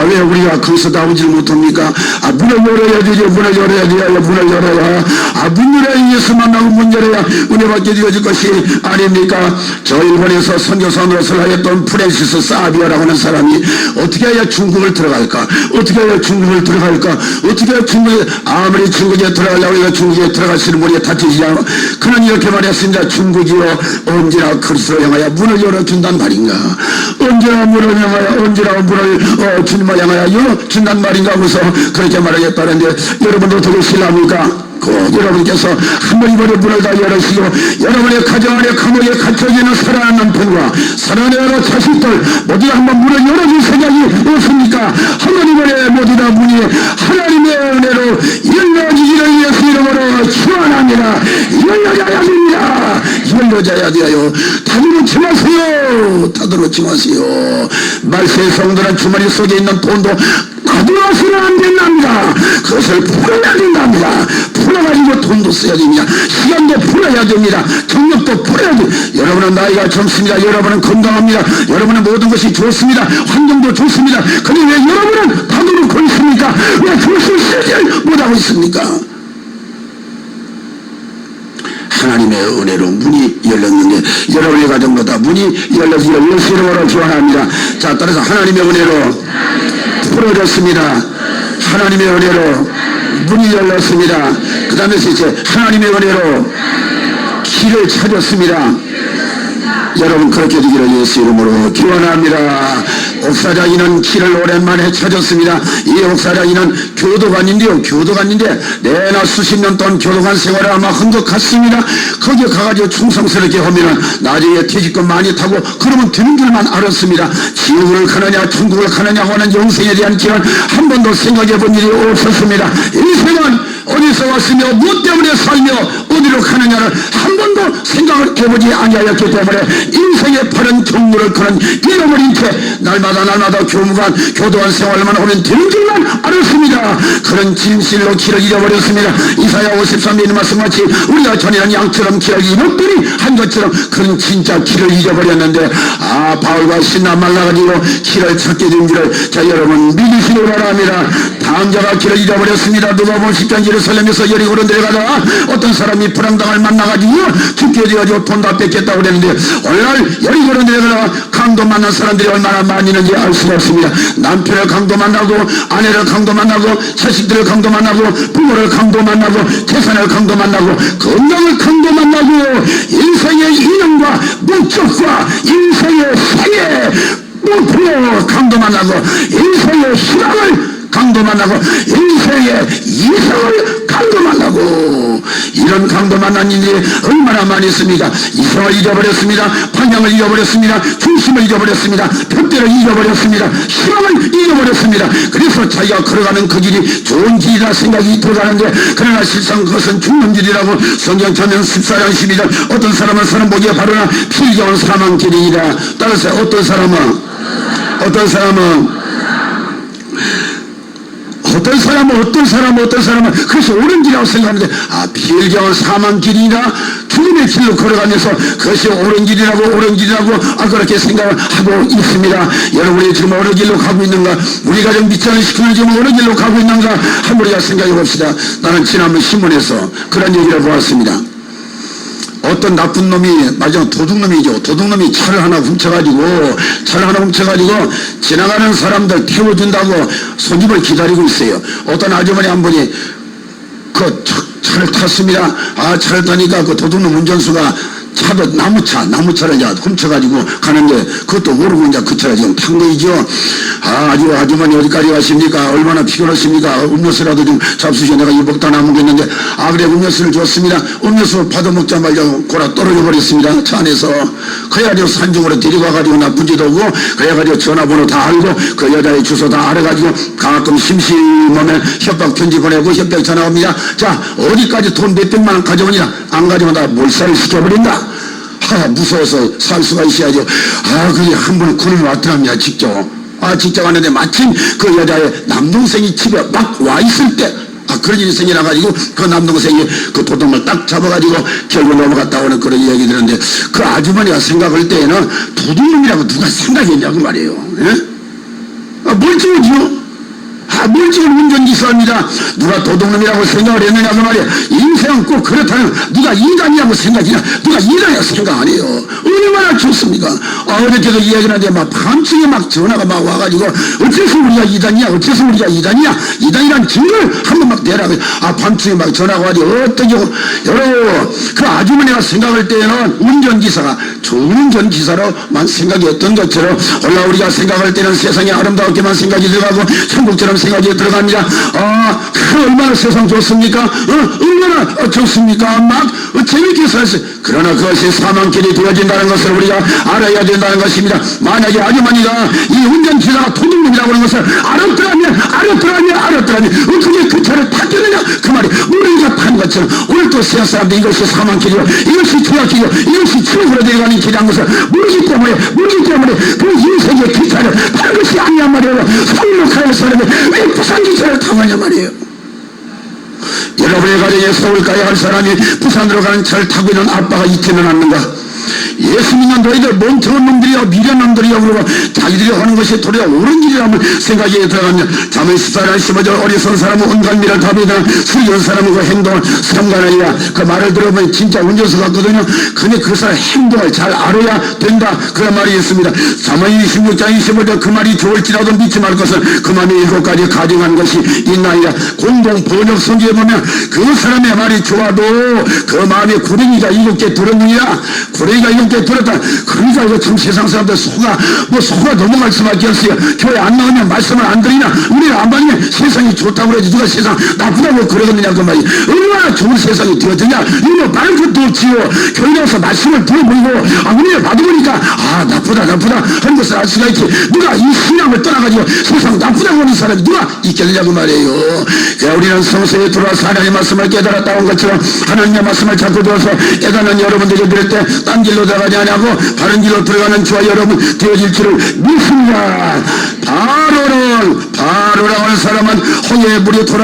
왜 우리가 거기서 나오질 못합니까? 문을 열어야 되죠. 문을 열어야 돼요. 문을 열어야. 문 열어야 예수 만나고 문 열어야 은혜받게 되어질 것이 아닙니까? 저 일본에서 선교사 노릇을 하였던 프랜시스 사비어라고 하는 사람이 어떻게 해야 중국을 들어갈까? 어떻게 해야 중국을 들어갈까? 어떻게 해야 중국에, 아무리 중국에 들어가려고 해서 중국에 들어갈수는 머리에 다치지 않아. 그는 이렇게 말했습니다. 중국이요, 언제나 그리스도를 향하여 문을 열어준단 말인가? 언제나 문을 향하여, 언제나 문을 주님을 향하여 준단 말인가 하고서 그렇게 말하겠다는데, 여러분도 어떻게 실합니까? 여러분께서 한 번 이번에 문을 다 열으시고 여러분의 가정 안에 감옥에 갇혀있는 사랑하는 남편과 사랑하는 여러 자식들 모두 다 한번 문을 열어줄 생각이 없습니까? 한 번 이번에 모두 다 문이 하나님의 은혜로 열려지기를 위해서 이름으로 축원합니다. 열려져야 됩니다. 열려져야 돼요. 다들어치 마세요. 다들어치 마세요. 말세의 성도는 주머니 속에 있는 돈도 가져와서는 안 된답니다. 그것을 풀어야 된답니다. 풀어가지고 돈도 써야 됩니다. 시간도 풀어야 됩니다. 경력도 풀어야 됩니다. 여러분은 나이가 젊습니다. 여러분은 건강합니다. 여러분은 모든 것이 좋습니다. 환경도 좋습니다. 그런데 왜 여러분은 다들고 있습니까? 왜 그것을 쓰지 못하고 있습니까? 하나님의 은혜로 문이 열렸는데 여러분의 가정도 다 문이 열려지기를 예수 이름으로 축원합니다. 자, 따라서 하나님의 은혜로 풀어졌습니다. 하나님의 은혜로 문이 열렸습니다. 그 다음에 이제 하나님의 은혜로 길을 찾았습니다. 여러분 그렇게 되기를 예수 이름으로 기원합니다. 옥사장이는 길을 오랜만에 찾았습니다. 이 옥사장이는 교도관인데요. 교도관인데 내나 수십 년 동안 교도관 생활을 아마 한 것 같습니다. 거기에 가가지고 충성스럽게 하면은 나중에 퇴직금 많이 타고 그러면 되는 줄만 알았습니다. 지옥을 가느냐 천국을 가느냐 하는 영생에 대한 길은 한 번도 생각해 본 일이 없었습니다. 인생은 어디서 왔으며 무엇 때문에 살며 어디로 가느냐를 한 번도 생각을 해보지 아니하였기 때문에 인생의 바른 경로를 그는 잃어버린 채 날마다 교도관 생활만 하면 되는 줄만 알았습니다. 그런 진실로 길을 잃어버렸습니다. 이사야 53년 말씀같이 우리가 전에는 양처럼 길을 잃었더니 한 것처럼 그런 진짜 길을 잃어버렸는데 바울과 신나 말라가지고 길을 찾게 된 줄을 자 여러분 믿으시기 바랍니다. 다음 자가 길을 잃어버렸습니다. 누가복음 10장 예루살렘에서 여리고로 내려가다가 어떤 사람이 불황당을 만나가지고 죽게 되어가지고 돈 다 뺏겠다고 그랬는데 오늘날 여리고로 내려가다가 강도 만난 사람들이 얼마나 많이 있는지 알 수가 없습니다. 남편을 강도 만나고 아내를 강도 만나고 자식들을 강도 만나고 부모를 강도 만나고 재산을 강도 만나고 건강을 강도 만나고 인생의 이념과 목적과 인생의 생애 목표로 강도 만나고 인생의 희망을 강도 만나고 인생의 이성을 강도 만나고 이런 강도 만난 일이 얼마나 많이 있습니까? 이성을 잊어버렸습니다. 방향을 잊어버렸습니다. 중심을 잊어버렸습니다. 편대를 잊어버렸습니다. 희망을 잊어버렸습니다. 그래서 자기가 걸어가는 그 길이 좋은 길이라 생각이 들어가는데 그러나 실상 그것은 죽는 길이라고 성경 전면 14장 12절 어떤 사람은 사는 복에 바르나 필경은 사망 길이니라. 따라서 어떤 사람은 그래서 옳은 길이라고 생각하는데 필경은 사망 길이나 죽음의 길로 걸어가면서 그것이 옳은 길이라고 그렇게 생각을 하고 있습니다. 여러분이 지금 어느 길로 가고 있는가? 우리가 좀 미천을 시키는 지금 어느 길로 가고 있는가? 한번 우리가 생각해 봅시다. 나는 지난번 신문에서 그런 얘기를 보았습니다. 어떤 나쁜 놈이 마지막 도둑놈이죠. 도둑놈이 차를 하나 훔쳐가지고 지나가는 사람들 태워준다고 손님을 기다리고 있어요. 어떤 아주머니 한 분이 그 차를 탔습니다. 차를 타니까 그 도둑놈 운전수가 차도 나무차를 이제 훔쳐가지고 가는데 그것도 모르고 이제 그 차를 지금 탄 거이죠. 아주머니 어디까지 가십니까? 얼마나 피곤하십니까? 음료수라도 좀 잡수셔. 내가 이 먹다 남은겠는데 그래 음료수를 줬습니다. 음료수 받아먹자 말자 고라 떨어져 버렸습니다. 차 안에서. 그래가지고 산중으로 데리고 가가지고 나쁜 짓 오고 그래가지고 전화번호 다 알고 그 여자의 주소 다 알아가지고 가끔 심심하면 협박 편지 보내고 협박 전화 옵니다. 자 어디까지 돈 몇백만 원 가져오냐? 안 가져오면 다 몰살을 시켜버린다. 무서워서 살 수가 있어야죠. 그게 한 번 군을 왔더랍니다. 직접 왔는데 마침 그 여자의 남동생이 집에 막 와 있을 때 그런 일이 생겨나가지고 그 남동생이 그 도둑을 딱 잡아가지고 결국 넘어갔다고 하는 그런 이야기 들었는데 그 아주머니가 생각할 때에는 도둑놈이라고 누가 생각했냐고 말이에요. 예? 멀쩡하지요? 멀쩡한 운전기사입니다. 누가 도둑놈이라고 생각을 했느냐 그 말이야. 인생은 꼭 그렇다면 누가 이단이라고 생각이냐, 누가 이단이라고 생각 안 해요. 얼마나 좋습니까? 어저께도 이야기를 하는데 막 밤중에 막 전화가 막 와가지고 어째서 우리가 이단이야, 어째서 우리가 이단이야, 이단이란 증거를 한번 막 내라고. 밤중에 막 전화가 와가지고 어떻게 여러분, 그 아주머니가 생각할 때에는 운전기사가 좋은 운전기사로만 생각했던 것처럼 올라 우리가 생각할 때는 세상이 아름다웠게만 생각이 들어가고 천국처럼 생각이 들어갑니다. 그 얼마나 세상 좋습니까? 얼마나 좋습니까? 막 재밌게 살았어요. 그러나 그것이 사망길이 되어진다는 것을 우리가 알아야 된다는 것입니다. 만약에 아주머니가 이 운전기사가 도둑놈이라고 하는 것을 알았더라면 어떻게 그 차를 탔겠느냐 그 말이 모르니까 탄 것처럼 오늘 또 세상 사람들이 이것이 사망길이요, 이것이 죄악길이요, 이것이 지옥으로 내려가는 길이라는 것을 모르기 때문에 그 인생의 기차를 타는 것이 아니냐 말이에요. 성록하는 사람이 왜 부산 기차를 타느냐 말이에요. 여러분의 가정에 서울 가야 할 사람이 부산으로 가는 차를 타고 있는 아빠가 있지는 않는가? 예수 믿는 너희들 멍청한 놈들이여, 미련 놈들이여 그러고 자기들이 하는 것이 도리어 옳은 길이라면 생각이 들어가면 잠언 14장 15절 어리석은 사람은 온갖 미를 답이다 슬기로운 사람은 그 행동을 삼가하리라. 그 말을 들어보면 진짜 운전수 같거든요. 근데 그 사람 행동을 잘 알아야 된다 그런 말이 있습니다. 잠언 26장 25절 그 말이 좋을지라도 믿지 말 것은 그 마음에 7가지 가정한 것이 있나이다. 공동 번역 성경에 보면 그 사람의 말이 좋아도 그 마음에 구렁이가 7개 들었느니라. 구렁이가 7개 들었다. 그러니까 이거 참 세상 사람들 속아 넘어갈 수밖에 없어요. 교회 안 나오면 말씀을 안 드리나, 우리가 안 받으면 세상이 좋다고 그러지 누가 세상 나쁘다고 그러겠느냐 그 말이. 얼마나 좋은 세상이 되어지냐. 이거 말 것도 없지요. 교회 나와서 말씀을 들어보고 은혜를 받아보니까 나쁘다 하는 것을 알 수가 있지. 누가 이 신앙을 떠나가지고 세상 나쁘다고 하는 사람이 누가 있겠느냐 그 말이에요. 그러니까 우리는 성서에 들어와서 하나님의 말씀을 깨달았다 온 것처럼 하나님의 말씀을 자꾸 들어서 깨닫는 여러분들이 들을 때 딴 길로 들어가지 않냐고 바른 길로 들어가는 저와 여러분 되어질 줄을 믿습니다. 바로라고 하는 사람은 홍해의 물이 돌아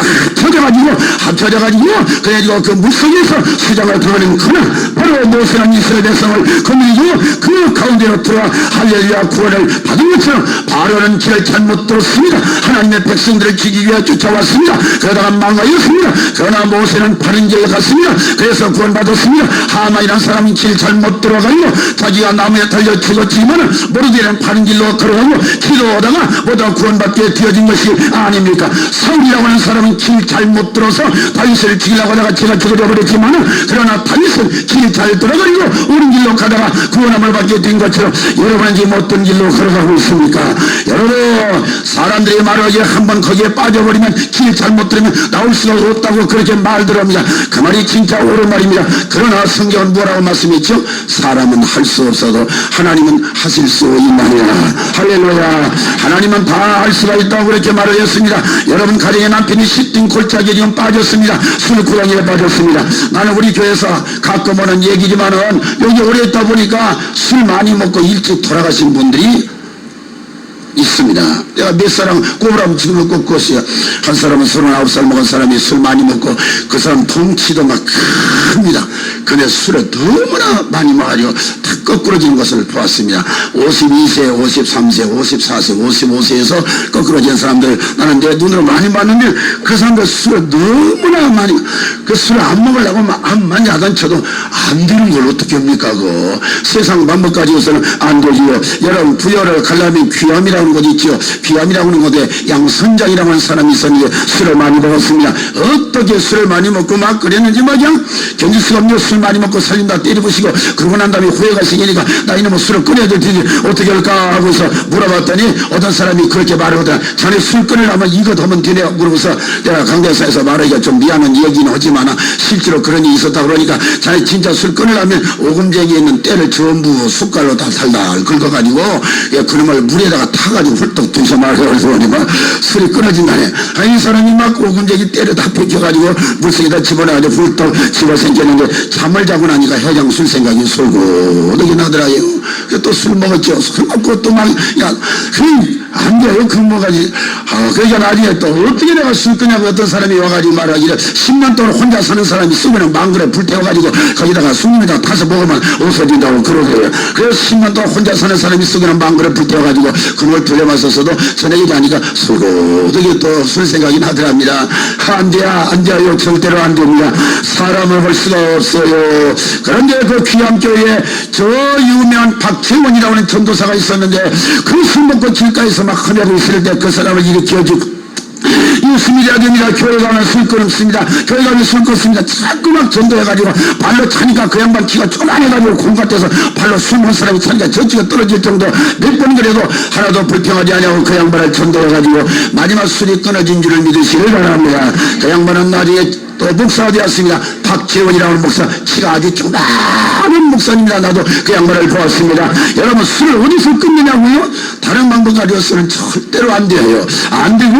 합쳐져가지고 그래가지고 그 물속에서 수장을 당하는 그날 바로 모세는 이스라엘 백성을 건드리고 그 가운데로 들어와 할렐루야 구원을 받은 것처럼 바로는 길을 잘못 들었습니다. 하나님의 백성들을 죽이기 위해 쫓아왔습니다. 그러다가 망하였습니다. 그러나 모세는 바른 길에 갔습니다. 그래서 구원받았습니다. 하만이라는 사람은 길 잘못 들어가고 자기가 나무에 달려 죽었지만 모르게는 바른 길로 걸어가고 기도하다가 모두 구원받게 되어진 것이 아닙니까? 사울이라고 하는 사람은 길 잘못 들어서 다윗을 죽이려고 하다가 제가 죽어져 버렸지만 그러나 다윗은 길 잘 들어가고 옳은 길로 가다가 구원함을 받게 된 것처럼 여러분은 지금 어떤 길로 걸어가고 있습니까? 여러분 사람들이 말하기에 한번 거기에 빠져버리면 길 잘못 들으면 나올 수가 없다고 그렇게 말들 합니다. 그 말이 진짜 옳은 말입니다. 그러나 성경은 뭐라고 말씀했죠? 사람은 할 수 없어도 하나님은 하실 수 있나니라. 할렐루야. 하나님은 다 할 수가 있다고 그렇게 말을 했습니다. 여러분 가정의 남편이 시딩 골짜기에 지금 빠졌습니다. 술구덩이에 빠졌습니다. 나는 우리 교회에서 가끔 오는 얘기지만은 여기 오래 있다 보니까 술 많이 먹고 일찍 돌아가신 분들이 있습니다. 내가 몇 사람 꼽으라면 지금은 꼽고있어요. 한 사람은 39살 먹은 사람이 술 많이 먹고 그 사람 덩치도 막 큽니다. 근데 술을 너무나 많이 먹어가지고 다 거꾸러지는 것을 보았습니다. 52세, 53세, 54세, 55세에서 거꾸러진 사람들 나는 내 눈으로 많이 봤는데 그 사람들 술을 너무나 많이 그 술을 안 먹으려고 암만 야단 쳐도 안 되는 걸 어떻게 합니까? 그 세상 방법 가지고서는 안 되지요. 여러분 부여를 가려면 귀함이라고 하는 곳이 있죠. 귀함이라고 하는 곳에 양선장이라고 하는 사람이 있었는데 술을 많이 먹었습니다. 어떻게 술을 많이 먹고 막 그랬는지 말이야. 견딜 수가 없는 술 많이 먹고 살림다 때려부시고 그러고 난 다음에 후회가 생기니까 나 이놈의 술을 끊어야 될 테니 어떻게 할까 하고서 물어봤더니 어떤 사람이 그렇게 말하거든. 자네 술 끊으려면 이것 하면 되네. 그러고서 내가 강대사에서 말하기가 좀 미안한 얘기는 하지만 실제로 그런 일이 있었다 그러니까 자네 진짜 술 끊으려면 오금쟁이에 있는 때를 전부 숟갈로 다 달달 긁어가지고 그놈을 물에다가 타가지고 훌떡 드셔 말해요. 그러니까 술이 끊어진다네. 이 사람이 막 오금쟁이 때를 다 벗겨가지고 물속에다 집어넣어가지고 훌떡 집어 생겼는데 잠을 자고 나니까 해장 술 생각이 솔고하게 나더라고요. 또 술 먹었죠. 술 먹고 또 막, 야, 안 돼요. 그 뭐가지. 그러니까 나중에 또 어떻게 내가 술 끄냐고 어떤 사람이 와가지고 말하기를 10년 동안 혼자 사는 사람이 쓰면 망그래 불 태워가지고 거기다가 술에다 타서 먹으면 없어진다고 그러고요. 그래서 10년 동안 혼자 사는 사람이 쓰면 망그래 불 태워가지고 그걸 들여마셨어도 저녁에 자니까 소고되게 또 술 생각이 나더랍니다. 안 돼요. 절대로 안 됩니다. 사람을 볼 수가 없어요. 그런데 그 귀암교회에 저 유명한 박채원이라고 하는 전도사가 있었는데 그 술 먹고 길가에서 막 헌혈을 있을 때 그 사람을 일으켜주고 있습니다. 됩니다. 교회 가면 술 끊습니다. 교회 가면 술 끊습니다. 자꾸 막 전도해가지고 발로 차니까 그 양반 키가 쪼만해가지고 공 같아서 발로 술 먹은 사람이 차니까 저쪽에 떨어질 정도 몇 번 그래도 하나도 불평하지 않냐고 그 양반을 전도해가지고 마지막 술이 끊어진 줄을 믿으시길 바랍니다. 그 양반은 나중에 또 목사가 되었습니다. 박재원이라는 목사, 키가 아주 조그마한 목사입니다. 나도 그 양반을 보았습니다. 여러분 술을 어디서 끊느냐고요? 다른 방법 가지고서는 절대로 안 돼요. 안 되고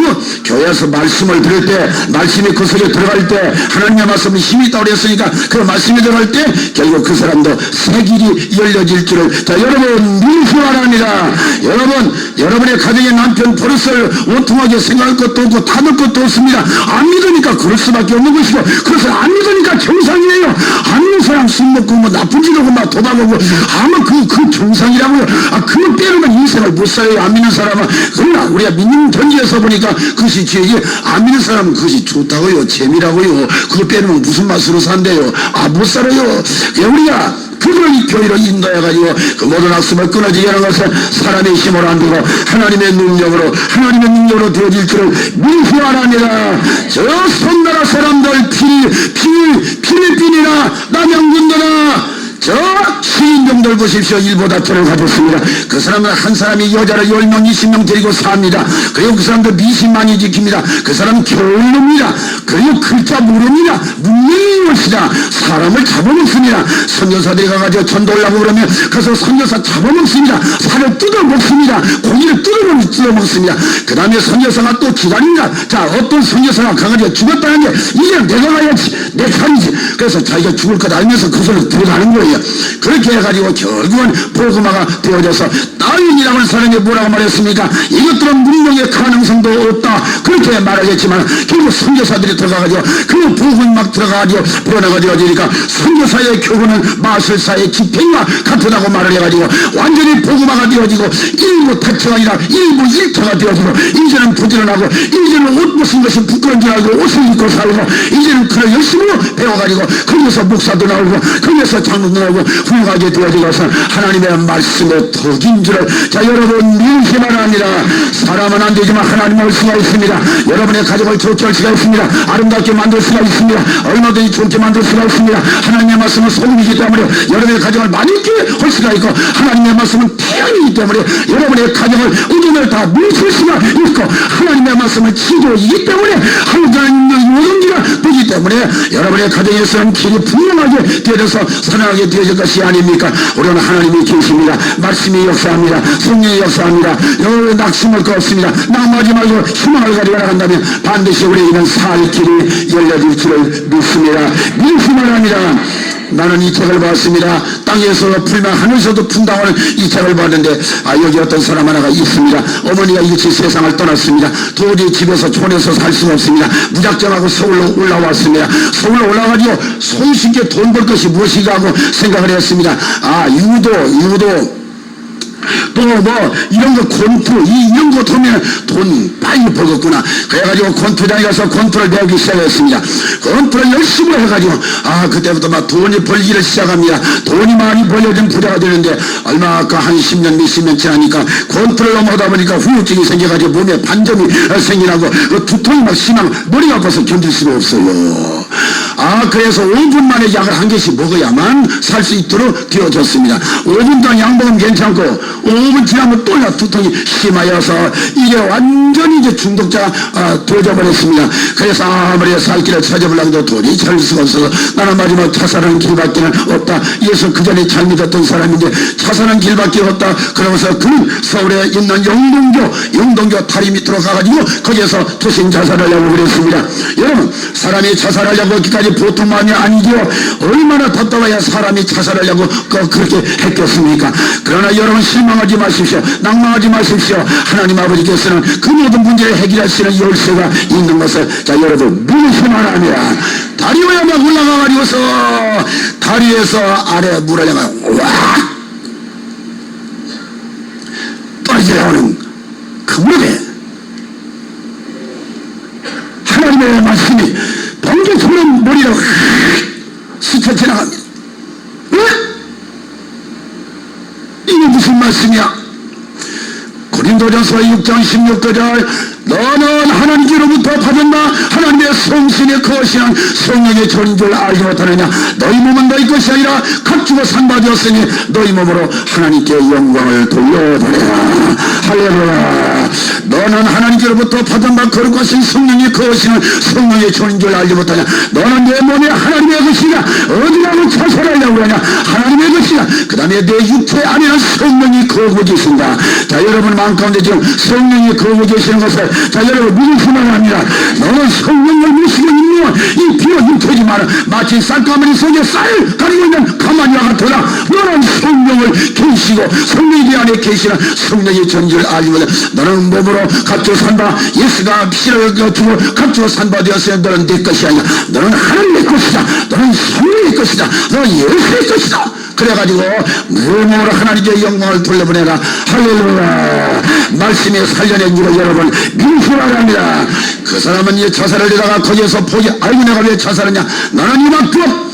교회에서 말씀을 들을 때 말씀이 그 속에 들어갈 때 하나님의 말씀이 힘이 있다고 그랬으니까 그 말씀이 들어갈 때 결국 그 사람도 새 길이 열려질 줄을 자 여러분 믿으시기 바랍니다. 여러분의 가정의 남편 버릇을 온통하게 생각할 것도 없고 타들 것도 없습니다. 안 믿으니까 그럴 수밖에 없는 것이고 그것을 안 믿으니까 정상이에요. 안 믿는 사람 술 먹고 뭐 나쁜 짓 하고 막 도박하고 아마 그 정상이라고요. 그거 빼놓으면 인생을 못 살아요. 안 믿는 사람은. 그러나 우리가 믿는 견지에서 보니까 그것이 죄지 안 믿는 사람은 그것이 좋다고요. 재미라고요. 그거 빼놓으면 무슨 맛으로 산대요. 못 살아요. 우리가 그들을 교회로 인도해가지고 그 모든 학습을 끊어지게 하는 것은 사람의 힘으로 안 되고 하나님의 능력으로 되어질 줄을 믿으시기 바랍니다. 저 손나라 사람들 필리핀이나 남양군도나 저 시인병들 보십시오. 일보다처를 가졌습니다. 그 사람은 한 사람이 여자를 10명 20명 데리고 삽니다. 그리고 그 사람도 미신 많이 지킵니다. 그 사람은 교훈입니다. 그리고 글자 모릅니다. 문명인 것이다. 사람을 잡아먹습니다. 선교사들이 가가지고 전도하려고 그러면 가서 선교사 잡아먹습니다. 살을 뜯어먹습니다. 고기를 뜯어먹습니다. 그 다음에 선교사가 또 기다립니다. 자 어떤 선교사가 가가지고 죽었다는 게 이제 내가 가야지 내 차리지. 그래서 자기가 죽을 것 알면서 그것을 들어가는 거예요. 그렇게 해가지고 결국은 복음화가 되어져서 다윈이라고 하는 사람이 뭐라고 말했습니까? 이것들은 문명의 가능성도 없다 그렇게 말하겠지만 결국 선교사들이 들어가가지고 그 복음이 막 들어가가지고 불어나가지고 그러니까 선교사의 교훈은 마술사의 집행과 같다고 말을 해가지고 완전히 복음화가 되어지고 일부 타처가 아니라 일부 일터가 되어지고 이제는 부지런하고 이제는 옷 벗은 것이 부끄러운 줄 알고 옷을 입고 살고 이제는 그걸 열심히 배워가지고 거기서 목사도 나오고 거기서 장로도 나오고 훌륭하게 되어지고서 하나님의 말씀의 덕인 줄을 자 여러분 믿으시 바랍니다. 사람은 안 되지만 하나님 할 수가 있습니다. 여러분의 가족을 좋게 할 수가 있습니다. 아름답게 만들 수가 있습니다. 얼마든지 좋게 만들 수가 있습니다. 하나님의 말씀은 소금이기 때문에 여러분의 가정을 맛있게 할 수가 있고 하나님의 말씀은 태양이기 때문에 여러분의 가정을 의견을 다 물칠 수가 있고 하나님의 말씀은 지도이기 때문에 하나님의 요동기가 되기 때문에 여러분의 가정에서는 길이 분명하게 되어서 선하게 되어질 것이 아닙니까? 우리는 하나님이 계십니다. 말씀이 역사합니다. 성령이 역사합니다. 여러분 낙심할 거 없습니다. 낙마하지 말고 희망을 가지고 나간다면 반드시 우리에게는 살 길이 열려질 줄을 믿습니다. 믿으시기 바랍니다. 나는 이 책을 봤습니다. 땅에서 풀면 하늘에서도 푼다고 하는 이 책을 봤는데 여기 어떤 사람 하나가 있습니다. 어머니가 일찍 세상을 떠났습니다. 도저히 집에서 촌에서 살 수가 없습니다. 무작정하고 서울로 올라왔습니다. 서울로 올라가지고 손쉽게 돈 벌 것이 무엇인가 하고 생각을 했습니다. 유도 또 뭐 이런 거 곤투 이런 거 하면 돈 빨리 벌겠구나. 그래가지고 곤투장에 가서 곤투를 배우기 시작했습니다. 곤투를 열심히 해가지고 그때부터 막 돈이 벌기를 시작합니다. 돈이 많이 벌려진 부자가 되는데 얼마 아까 한 10년 몇십 년 지나니까 곤투를 넘어가다 보니까 후유증이 생겨가지고 몸에 반점이 생기나고 두통이 막 심한 머리가 아파서 견딜 수가 없어요. 그래서 5분 만에 약을 한 개씩 먹어야만 살 수 있도록 되어졌습니다. 5분 동안 약 먹으면 괜찮고 5분 지나면 또 두통이 심하여서 이게 완전히 이제 중독자가 되어버렸습니다. 그래서 아무리 살 길을 찾아보려고 해도 돈이 찾을 수가 없어서 나는 마지막 자살하는 길밖에 없다. 예수 그 전에 잘 믿었던 사람인데 자살하는 길밖에 없다. 그러면서 그는 서울에 있는 영동교 다리 밑으로 가가지고 거기에서 투신 자살하려고 그랬습니다. 여러분 사람이 자살하려고 하기까지 마음까지 보통 마음이 아니죠. 얼마나 답답해야 사람이 자살하려고 그렇게 했겠습니까? 그러나 여러분 실망하지 마십시오. 낭망하지 마십시오. 하나님 아버지께서는 그 모든 문제를 해결하시는 열쇠가 있는 것을 자 여러분 믿으시면 합니다. 다리 위에 막 올라가가지고서 다리에서 아래 물을 향해 와 떨어져 나오는 그 무릎에 하나님의 말씀이 번개처럼 머리로 스쳐 지나갑니다. 왜? 이게 무슨 말씀이야? 고린도전서 6장 16절 너는 하나님께로부터 받은 바 하나님의 성신의 거시한 성령의 전인 줄 알지 못하느냐. 너희 몸은 너희 것이 아니라 값주고 산바되었으니 너희 몸으로 하나님께 영광을 돌려드리라. 할렐루야. 너는 하나님께로부터 받은 바 거룩하신 성령의 거시는 성령의 전인 줄 알지 못하냐. 너는 내 몸에 하나님의 것이냐 어디라고 자살하려고 하냐. 하나님의 것이냐. 그 다음에 내 육체 안에는 성령이 거하고 계신다. 자 여러분 마음 가운데 지금 성령이 거하고 계시는 것을 자 여러분 믿으시면 합니다. 너는 성령을 모시고 있는 이 비록 육체지만 마치 쌀가마니 속에 쌀 가리고 있는 가마니와 같으나 너는 성령을 계시고 성령이 네 안에 계시는 성령의 전지를 알지 못해. 너는 몸으로 값주고 산다. 예수가 피를 주고 값주고 산바 되었으니 너는 내 것이 아니야. 너는 하나님의 것이다. 너는 성령의 것이다. 너는 예수의 것이다. 그래가지고 몸으로 하나님의 영광을 돌려보내라. 할렐루야. 말씀에 살려낸 줄을 여러분 믿으시기 바랍니다. 그 사람은 이 자살을 하다가 거기에서 포기 아이고 내가 왜 자살하냐. 나는 이만큼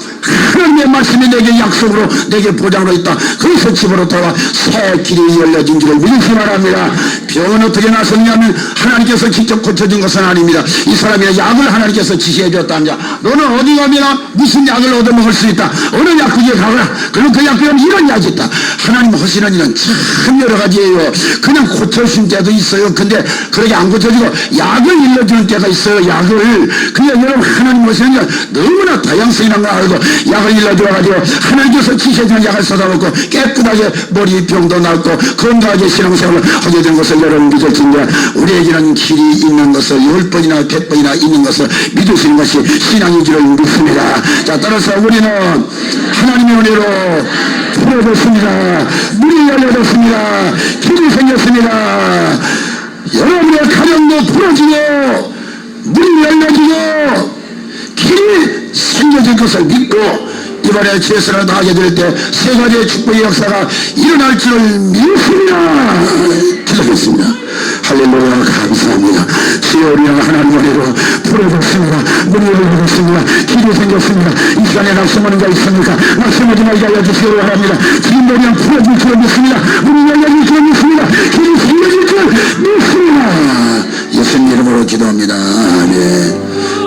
하나님의 말씀이 내게 약속으로 내게 보장으로 있다. 그래서 집으로 돌아와 새 길이 열려진 줄을 믿으시기 바랍니다. 병은 어떻게 나섰냐면 하나님께서 직접 고쳐준 것은 아닙니다. 이 사람이 약을 하나님께서 지시해 줬답니다. 너는 어디 가면 무슨 약을 얻어먹을 수 있다. 어느 약국에 가거라. 그럼 그 약국에 이런 약이 있다. 하나님 하시는 일은 참 여러 가지예요. 그냥 고쳐주신 때도 있어요. 근데 그렇게 안 고쳐지고 약을 일러주는 때가 있어요. 약을. 그냥 여러분 하나님 하시는 일은 너무나 다양성이라는 걸 알고 약을 일러줘가지고 하나님께서 지시해주는 약을 쏟아먹고 깨끗하게 머리 병도 낫고 건강하게 신앙생활을 하게 된 것을 여러분 믿으신데 우리에게는 길이 있는 것을 10번이나 100번이나 있는 것을 믿으시는 것이 신앙인 줄을 믿습니다. 자 따라서 우리는 하나님의 은혜로 풀어졌습니다. 문이 열려졌습니다. 길이 생겼습니다. 여러분의 가정도 풀어지고 문이 열려지고 길이 생겨질 것을 믿고 이번에 제사를 하게 될 때 세 가지의 축복의 역사가 일어날 줄을 믿습니다. 기도하겠습니다. 할렐루야. 감사합니다. 주여 우리는 하나님 은혜로 풀어졌습니다. 문이 열려졌습니다. 길이 생겼습니다. 이 시간에 낙심하는 자 있습니까? 낙심하지 말게 알려주시기 바랍니다. 지금 우리는 풀어질 줄 믿습니다. 문이 열려질 줄 믿습니다. 길이 생겨질 줄 믿습니다. 예수님 이름으로 기도합니다. 아멘.